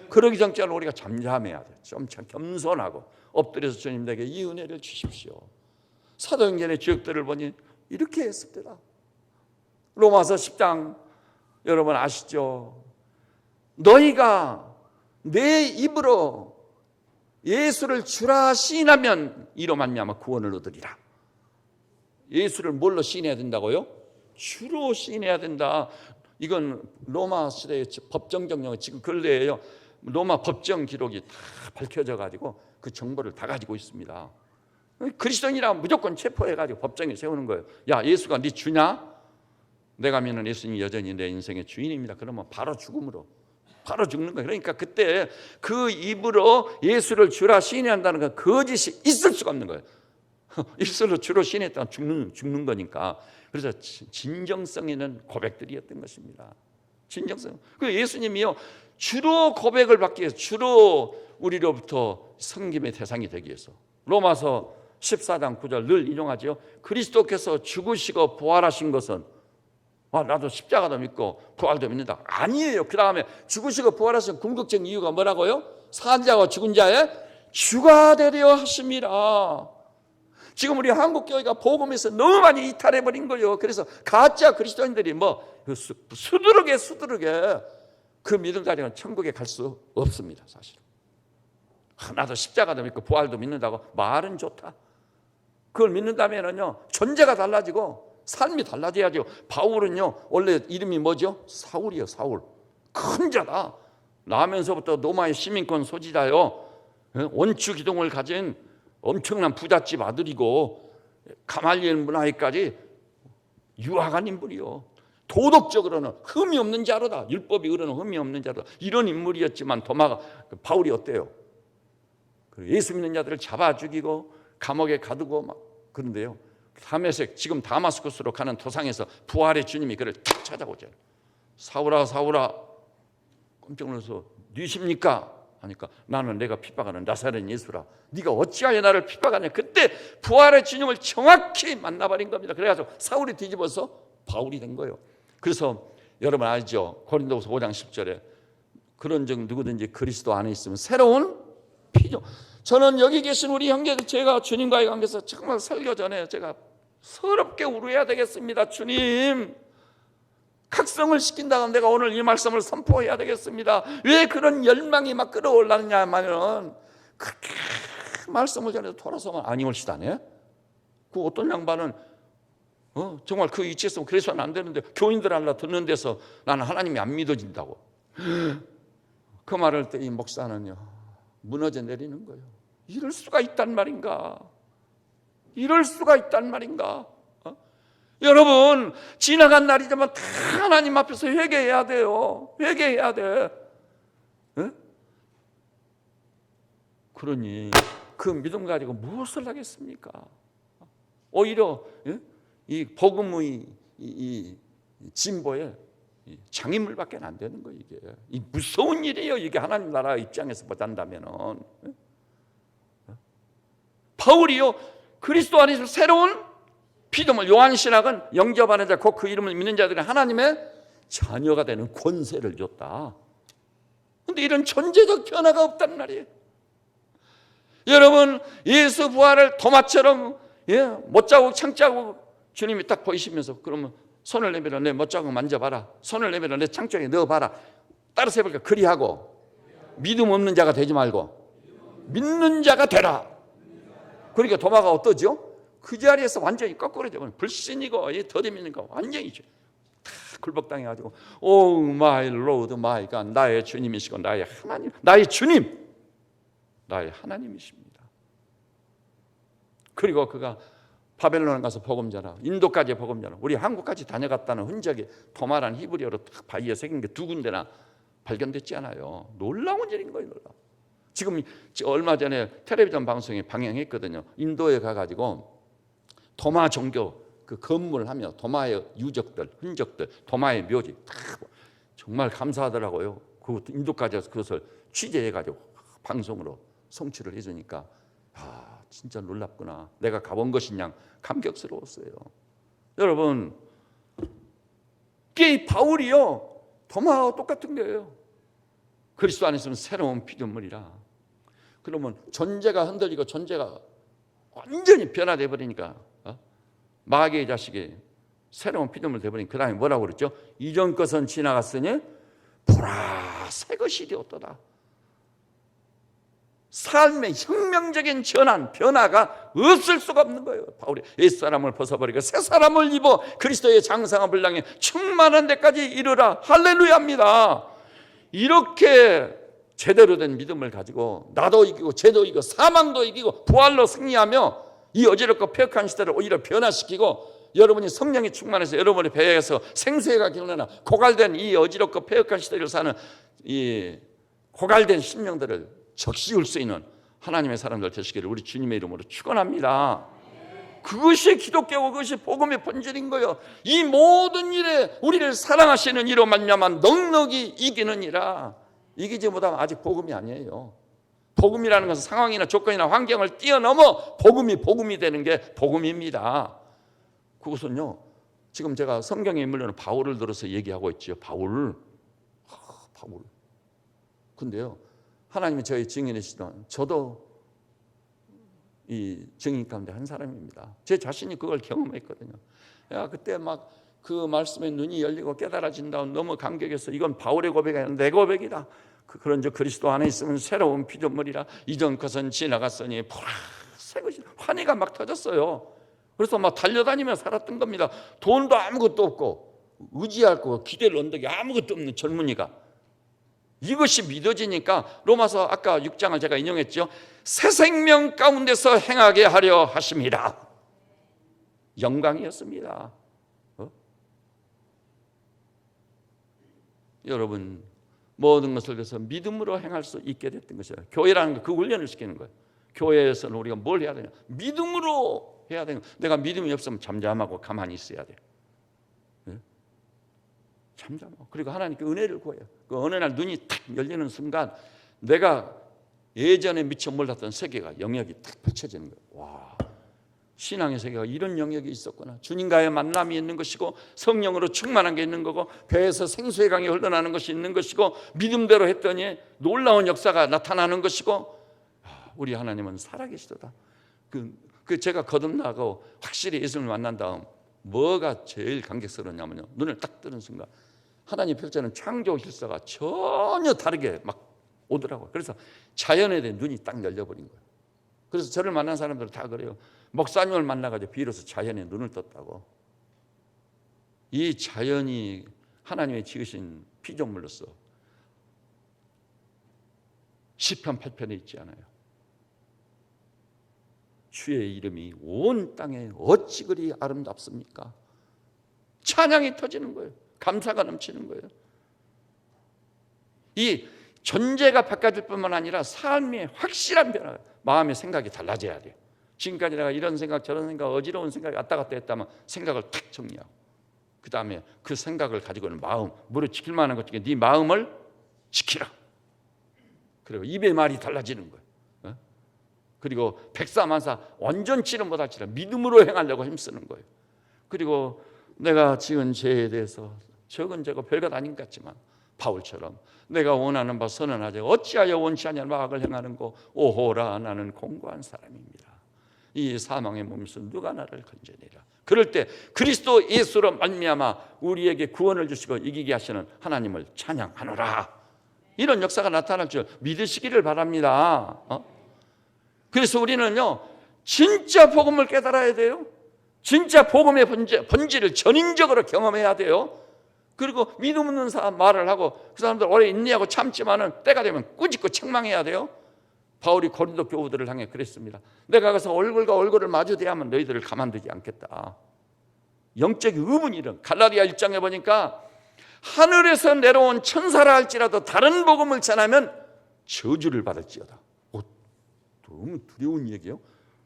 A: 그러기 전까지는 우리가 잠잠해야 돼요. 좀 겸손하고 엎드려서 주님 내게 이 은혜를 주십시오. 사도행전의 주역들을 보니 이렇게 했습니다. 로마서 10장 여러분 아시죠? 너희가 내 입으로 예수를 주라 시인하면 이로 말미암아 구원을 얻으리라. 예수를 뭘로 시인해야 된다고요? 주로 시인해야 된다. 이건 로마 시대의 법정 정령, 지금 근래에요, 로마 법정 기록이 다 밝혀져 가지고 그 정보를 다 가지고 있습니다. 그리스도인이라면 무조건 체포해 가지고 법정에 세우는 거예요. 야, 예수가 네 주냐? 내가 믿는 예수님이 여전히 내 인생의 주인입니다. 그러면 바로 죽음으로, 바로 죽는 거예요. 그러니까 그때 그 입으로 예수를 주라 시인한다는 건 거짓이 있을 수가 없는 거예요. 입술로 주로 시인했다면 죽는 거니까. 그래서 진정성 있는 고백들이었던 것입니다. 진정성. 그 예수님이요, 주로 고백을 받기 위해서, 주로 우리로부터 섬김의 대상이 되기 위해서 로마서 14장 9절 늘 인용하죠. 그리스도께서 죽으시고 부활하신 것은, 나도 십자가도 믿고 부활도 믿는다. 아니에요. 그 다음에 죽으시고 부활하신 궁극적인 이유가 뭐라고요? 산 자와 죽은 자의 주가 되려 하심이라. 지금 우리 한국교회가 복음에서 너무 많이 이탈해버린 거예요. 그래서 가짜 그리스도인들이 수두룩에 그 믿음 자리는 천국에 갈 수 없습니다. 사실 나도 십자가도 믿고 부활도 믿는다고 말은 좋다. 그걸 믿는다면요, 존재가 달라지고 삶이 달라져야죠. 바울은요, 원래 이름이 뭐죠? 사울이요. 사울. 큰 자다. 나면서부터 로마의 시민권 소지자요, 원추 기둥을 가진 엄청난 부잣집 아들이고 가말리엘 문화에까지 유학한 인물이요. 도덕적으로는 흠이 없는 자로다. 율법이 흐르는 흠이 없는 자로다. 이런 인물이었지만 바울이 어때요? 예수 믿는 자들을 잡아 죽이고 감옥에 가두고 막 그런데요, 다메섹, 지금 다마스쿠스로 가는 도상에서 부활의 주님이 그를 탁 찾아오잖아요. 사울아 사울아, 깜짝 놀라서 누구십니까? 하니까 나는 내가 핍박하는 나사렛 예수라. 네가 어찌하여 나를 핍박하냐. 그때 부활의 주님을 정확히 만나버린 겁니다. 그래가지고 사울이 뒤집어서 바울이 된 거예요. 그래서 여러분 알죠? 고린도후서 5장 10절에 그런 적 누구든지 그리스도 안에 있으면 새로운 피조. 저는 여기 계신 우리 형제들, 제가 주님과의 관계에서 정말 설교 전에 제가 서럽게 울어야 되겠습니다. 주님, 각성을 시킨다면 내가 오늘 이 말씀을 선포해야 되겠습니다. 왜 그런 열망이 막 끌어올랐냐 하면, 그렇게 말씀을 전해서 돌아서면 아니 옳시다네. 그 어떤 양반은 정말 그 위치에서 그래서는 안 되는데 교인들 하나 듣는 데서 나는 하나님이 안 믿어진다고. 그 말을 때 이 목사는요 무너져 내리는 거예요. 이럴 수가 있단 말인가? 이럴 수가 있단 말인가? 여러분, 지나간 날이지만 다 하나님 앞에서 회개해야 돼요. 회개해야 돼. 그러니 그 믿음 가지고 무엇을 하겠습니까? 오히려 이 복음의 이 진보에 장애물밖에 안 되는 거예요. 이게 이 무서운 일이에요. 이게 하나님 나라 입장에서 보단다면은. 바울이요 그리스도 안에서 새로운 피조물, 요한신학은 영접하는 자, 곧 그 이름을 믿는 자들은 하나님의 자녀가 되는 권세를 줬다. 그런데 이런 존재적 변화가 없단 말이에요. 여러분, 예수 부활을 도마처럼 못자국 창자국 주님이 딱 보이시면서 그러면 손을 내밀어 내 못자국 만져봐라, 손을 내밀어 내 창자국에 넣어봐라, 따라서 해볼까? 그리하고 믿음 없는 자가 되지 말고 믿는 자가 되라. 그러니까 도마가 어떠죠? 그 자리에서 완전히 거꾸로져. 불신이고 더듬이니까 완전히 다 굴복당해가지고 오 마이 로드 마이 갓, 나의 주님이시고 나의 하나님, 나의 주님, 나의 하나님이십니다. 그리고 그가 바벨론에 가서 복음 전하, 인도까지 복음 전하, 우리 한국까지 다녀갔다는 흔적이 도마란 히브리어로 딱 바위에 새긴 게 2군데나 발견됐지 않아요. 놀라운 일인 거예요. 놀라워. 지금 얼마 전에 텔레비전 방송에 방영했거든요. 인도에 가가지고 도마 종교 그 건물하며 도마의 유적들, 흔적들, 도마의 묘지 정말 감사하더라고요. 그 인도까지 와서 그것을 취재해가지고 방송으로 송출을 해주니까 진짜 놀랍구나. 내가 가본 것이냐 감격스러웠어요. 여러분, 이 바울이요 도마와 똑같은 거예요. 그리스도 안에 있으면 새로운 피조물이라. 그러면 존재가 흔들리고 존재가 완전히 변화돼 버리니까 마귀의 자식이 새로운 피조물 돼버리니 그 다음에 뭐라고 그랬죠? 이전 것은 지나갔으니 보라 새 것이 되었도다. 삶의 혁명적인 변화가 없을 수가 없는 거예요. 바울이 옛사람을 벗어버리고 새 사람을 입어 그리스도의 장성함을 향해 충만한 데까지 이르라. 할렐루야입니다. 이렇게 제대로 된 믿음을 가지고 나도 이기고 죄도 이기고 사망도 이기고 부활로 승리하며 이 어지럽고 폐역한 시대를 오히려 변화시키고 여러분이 성령이 충만해서 여러분의 배에서 생수가 기울어나 고갈된 이 어지럽고 폐역한 시대를 사는 이 고갈된 심령들을 적시울 수 있는 하나님의 사람들 되시기를 우리 주님의 이름으로 축원합니다. 그것이 기독교고 그것이 복음의 본질인 거예요. 이 모든 일에 우리를 사랑하시는 이로 말미암아 넉넉히 이기는 이라. 이기지 못하면 아직 복음이 아니에요. 복음이라는 것은 상황이나 조건이나 환경을 뛰어넘어 복음이 되는 게 복음입니다. 그것은요 지금 제가 성경에 인물로는 바울을 들어서 얘기하고 있죠. 바울. 근데요 하나님이 저의 증인이시던 저도 이 증인 가운데 한 사람입니다. 제 자신이 그걸 경험했거든요. 그때 막 그 말씀에 눈이 열리고 깨달아진다고 너무 감격해서 이건 바울의 고백이 아니라 내 고백이다. 그런즉 그리스도 안에 있으면 새로운 피조물이라. 이전 것은 지나갔으니 보라 새 것이. 환희가 막 터졌어요. 그래서 막 달려다니며 살았던 겁니다. 돈도 아무것도 없고 의지할 거 기댈 언덕이 아무것도 없는 젊은이가 이것이 믿어지니까 로마서 아까 6장을 제가 인용했죠. 새 생명 가운데서 행하게 하려 하심이라. 영광이었습니다. 여러분 모든 것을 위해서 믿음으로 행할 수 있게 됐던 것이에요. 교회라는 게 그 훈련을 시키는 거예요. 교회에서는 우리가 뭘 해야 되냐? 믿음으로 해야 되는 거예요. 내가 믿음이 없으면 잠잠하고 가만히 있어야 돼요. 잠잠하고. 그리고 하나님께 은혜를 구해요. 그 어느 날 눈이 탁 열리는 순간 내가 예전에 미처 몰랐던 세계가 영역이 탁 펼쳐지는 거예요. 와, 신앙의 세계가 이런 영역이 있었구나. 주님과의 만남이 있는 것이고 성령으로 충만한 게 있는 거고 배에서 생수의 강이 흘러나는 것이 있는 것이고 믿음대로 했더니 놀라운 역사가 나타나는 것이고 우리 하나님은 살아계시도다. 제가 거듭나고 확실히 예수님을 만난 다음 뭐가 제일 감격스러웠냐면요, 눈을 딱 뜨는 순간 하나님 펼쳐는 창조 질서가 전혀 다르게 막 오더라고요. 그래서 자연에 대해 눈이 딱 열려버린 거예요. 그래서 저를 만난 사람들은 다 그래요. 목사님을 만나가지고 비로소 자연에 눈을 떴다고. 이 자연이 하나님의 지으신 피조물로서 시편 8편에 있지 않아요? 주의 이름이 온 땅에 어찌 그리 아름답습니까? 찬양이 터지는 거예요. 감사가 넘치는 거예요. 이 존재가 바뀌어질 뿐만 아니라 삶의 확실한 변화, 마음의 생각이 달라져야 돼요. 지금까지 내가 이런 생각 저런 생각 어지러운 생각이 왔다 갔다 했다면 생각을 탁 정리하고 그 다음에 그 생각을 가지고는 마음, 무릇 지킬 만한 것 중에 네 마음을 지키라. 그리고 입의 말이 달라지는 거예요. 그리고 백사만사 완전치는 못할지라 믿음으로 행하려고 힘쓰는 거예요. 그리고 내가 지은 죄에 대해서 적은 죄고 별것 아닌 것 같지만 바울처럼 내가 원하는 바 선언하자 어찌하여 원치 아니하는 악을 행하는 고 오호라 나는 공고한 사람입니다. 이 사망의 몸에서 누가 나를 건져내리라. 그럴 때 그리스도 예수로 말미암아 우리에게 구원을 주시고 이기게 하시는 하나님을 찬양하노라. 이런 역사가 나타날 줄 믿으시기를 바랍니다. 그래서 우리는요 진짜 복음을 깨달아야 돼요. 진짜 복음의 본질을 전인적으로 경험해야 돼요. 그리고 믿음 없는 사람 말을 하고 그 사람들 오래 인내하고 참지만은 때가 되면 꾸짖고 책망해야 돼요. 바울이 고린도 교우들을 향해 그랬습니다. 내가 가서 얼굴과 얼굴을 마주대하면 너희들을 가만두지 않겠다. 영적 의문이 이런 갈라디아 1장에 보니까 하늘에서 내려온 천사라 할지라도 다른 복음을 전하면 저주를 받을지어다. 너무 두려운 얘기예요.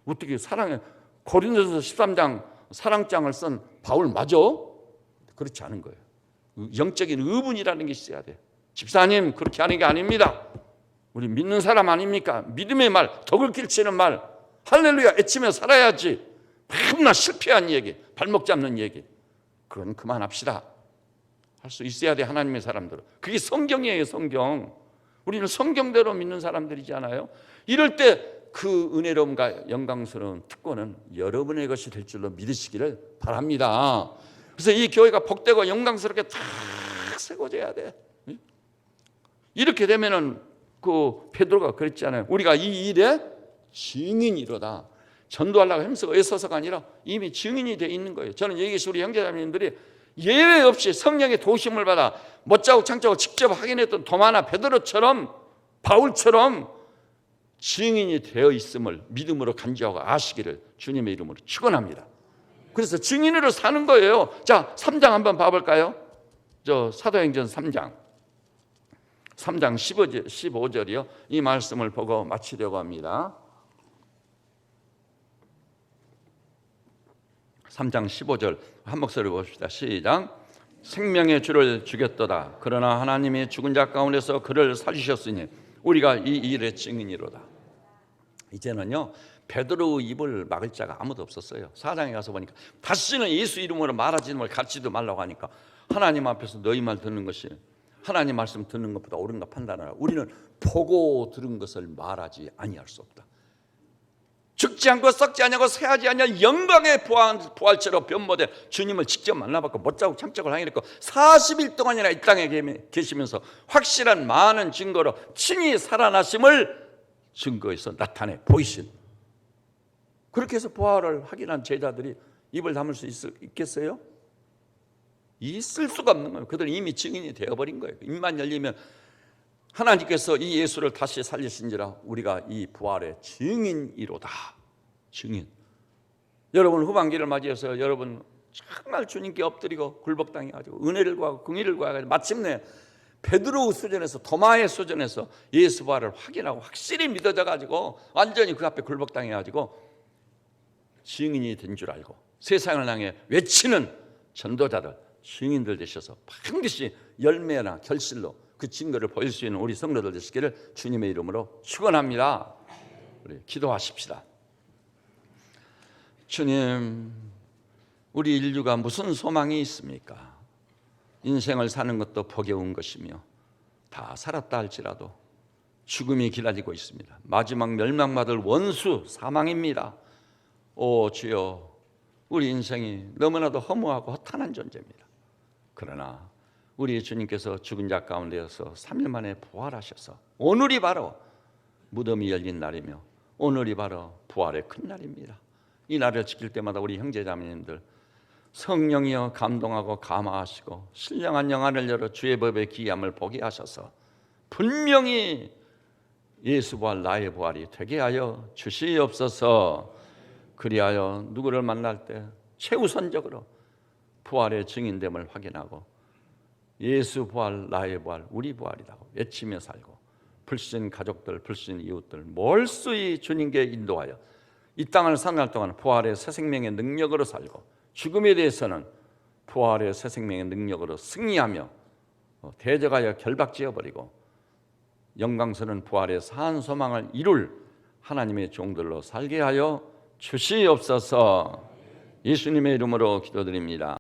A: 어떻게 사랑해 고린도서 13장 사랑장을 쓴 바울 맞아? 그렇지 않은 거예요. 영적인 의문이라는 게 있어야 돼요. 집사님 그렇게 하는 게 아닙니다. 우리 믿는 사람 아닙니까? 믿음의 말, 덕을 길치는 말, 할렐루야 애치며 살아야지. 맨날 실패한 얘기, 발목 잡는 얘기, 그건 그만합시다. 할 수 있어야 돼. 하나님의 사람들은. 그게 성경이에요. 성경. 우리는 성경대로 믿는 사람들이잖아요. 이럴 때 그 은혜로움과 영광스러운 특권은 여러분의 것이 될 줄로 믿으시기를 바랍니다. 그래서 이 교회가 복되고 영광스럽게 탁 세워져야 돼. 이렇게 되면은 그 베드로가 그랬잖아요. 우리가 이 일에 증인이로다. 전도하려고 힘쓰고 애써서가 아니라 이미 증인이 돼 있는 거예요. 저는 여기서 우리 형제자매님들이 예외 없이 성령의 도심을 받아 못자국 창자국 직접 확인했던 도마나 베드로처럼 바울처럼 증인이 되어 있음을 믿음으로 간주하고 아시기를 주님의 이름으로 축원합니다. 그래서 증인으로 사는 거예요. 자, 3장 한번 봐볼까요? 사도행전 3장 15절이요. 이 말씀을 보고 마치려고 합니다. 3장 15절 한 목소리 봅시다. 시작. 생명의 주를 죽였도다. 그러나 하나님이 죽은 자 가운데서 그를 살리셨으니 우리가 이 일의 증인이로다. 이제는요 베드로의 입을 막을 자가 아무도 없었어요. 4장에 가서 보니까 다시는 예수 이름으로 말하지 말 가르치도 말라고 하니까 하나님 앞에서 너희 말 듣는 것이 하나님 말씀 듣는 것보다 옳은가 판단하라. 우리는 보고 들은 것을 말하지 아니할 수 없다. 죽지 않고 썩지 아니하고 쇠하지 아니할 영광의 부활체로 변모된 주님을 직접 만나봤고 못자국 참적을 항해했고 40일 동안이나 이 땅에 계시면서 확실한 많은 증거로 친히 살아나심을 증거해서 나타내 보이신, 그렇게 해서 부활을 확인한 제자들이 입을 다물 수 있겠어요? 있을 수가 없는 거예요. 그들은 이미 증인이 되어버린 거예요. 입만 열리면 하나님께서 이 예수를 다시 살리신지라 우리가 이 부활의 증인이로다. 증인. 여러분 후반기를 맞이해서 여러분 정말 주님께 엎드리고 굴복당해가지고 은혜를 구하고 긍휼을 구하고 마침내 베드로 수준에서 도마의 수준에서 예수 부활을 확인하고 확실히 믿어져가지고 완전히 그 앞에 굴복당해가지고 증인이 된 줄 알고 세상을 향해 외치는 전도자들, 증인들 되셔서 반드시 열매나 결실로 그 증거를 보일 수 있는 우리 성도들 되시기를 주님의 이름으로 축원합니다. 우리 기도하십시다. 주님, 우리 인류가 무슨 소망이 있습니까? 인생을 사는 것도 버거운 것이며 다 살았다 할지라도 죽음이 기다리고 있습니다. 마지막 멸망받을 원수 사망입니다. 오 주여, 우리 인생이 너무나도 허무하고 허탄한 존재입니다. 그러나 우리 주님께서 죽은 자 가운데서 3일 만에 부활하셔서 오늘이 바로 무덤이 열린 날이며 오늘이 바로 부활의 큰 날입니다. 이 날을 지킬 때마다 우리 형제자매님들 성령이여 감동하고 감화하시고 신령한 영안을 열어 주의 법의 기이함을 보게 하셔서 분명히 예수 부활 나의 부활이 되게 하여 주시옵소서. 그리하여 누구를 만날 때 최우선적으로 부활의 증인됨을 확인하고 예수 부활 나의 부활 우리 부활이라고 외치며 살고 불신 가족들 불신 이웃들 몰수히 주님께 인도하여 이 땅을 사는 날 동안 부활의 새 생명의 능력으로 살고 죽음에 대해서는 부활의 새 생명의 능력으로 승리하며 대적하여 결박지어버리고 영광스러운 부활의 산 소망을 이룰 하나님의 종들로 살게 하여 주시옵소서. 예수님의 이름으로 기도드립니다.